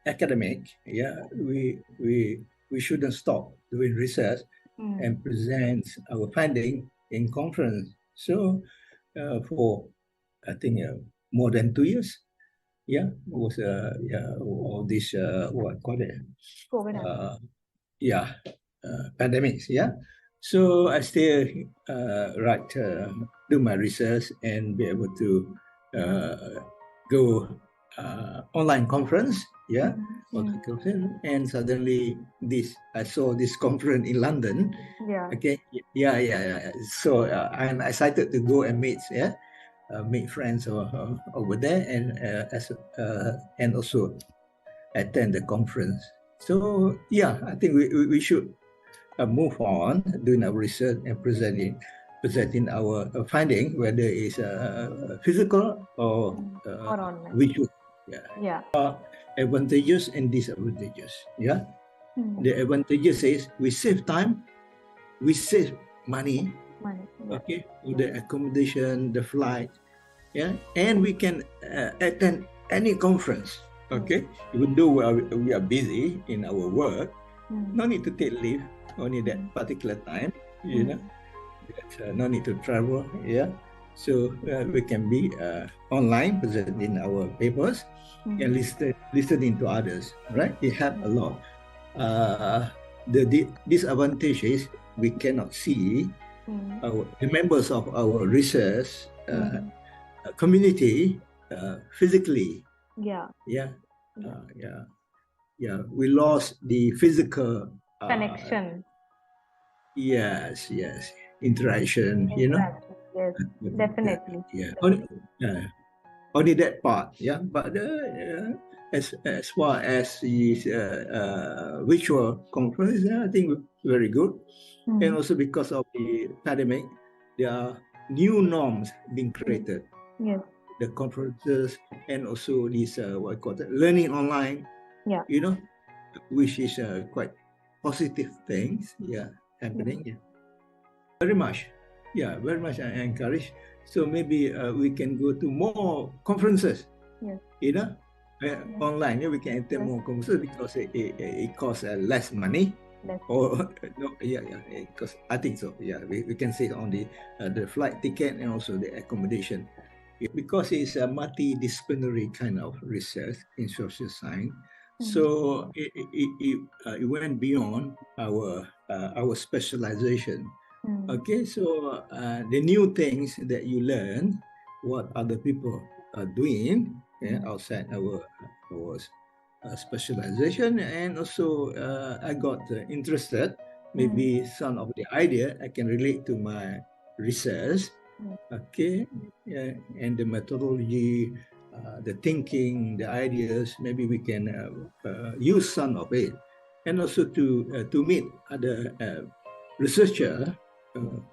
academic, we shouldn't stop doing research and present our finding in conference. So for I think more than 2 years, was all this what call it, COVID. yeah, pandemics, So I still do my research and be able to go online conference, online conference, and suddenly I saw this conference in London. Okay, So I'm excited to go and meet friends over there and also attend the conference. So I think we should move on doing our research and presenting our finding, whether it's physical or visual. Advantages and disadvantages. The advantages is we save time, we save money. Okay, the accommodation, the flight, and we can attend any conference. Okay, even though we are busy in our work, no need to take leave only that particular time. No need to travel. So we can be online, presenting our papers and listening to others. Right, it helps a lot. The disadvantage is we cannot see the members of our research community physically. We lost the physical connection. Yes, interaction. Yes, definitely. Only that part. But as far as the virtual conference, I think very good. And also because of the pandemic, there are new norms being created. The conferences and also this what I call it, learning online. Which is quite positive things. Happening. Very much. Very much. I encourage. So maybe we can go to more conferences. Online. We can attend more conferences because it costs less money. Because I think so. We can save on the flight ticket and also the accommodation. Because it's a multidisciplinary kind of research in social science. So it went beyond our specialization. Okay, so the new things that you learn, what other people are doing outside our specialization, and also I got interested. Maybe some of the idea I can relate to my research. Okay, and the methodology, the thinking, the ideas, maybe we can use some of it, and also to meet other researchers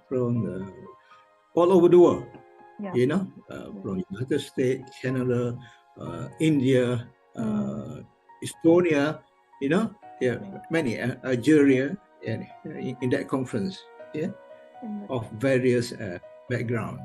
from all over the world. From United States, Canada, India, Estonia. Many Algeria, in that conference. Of various background.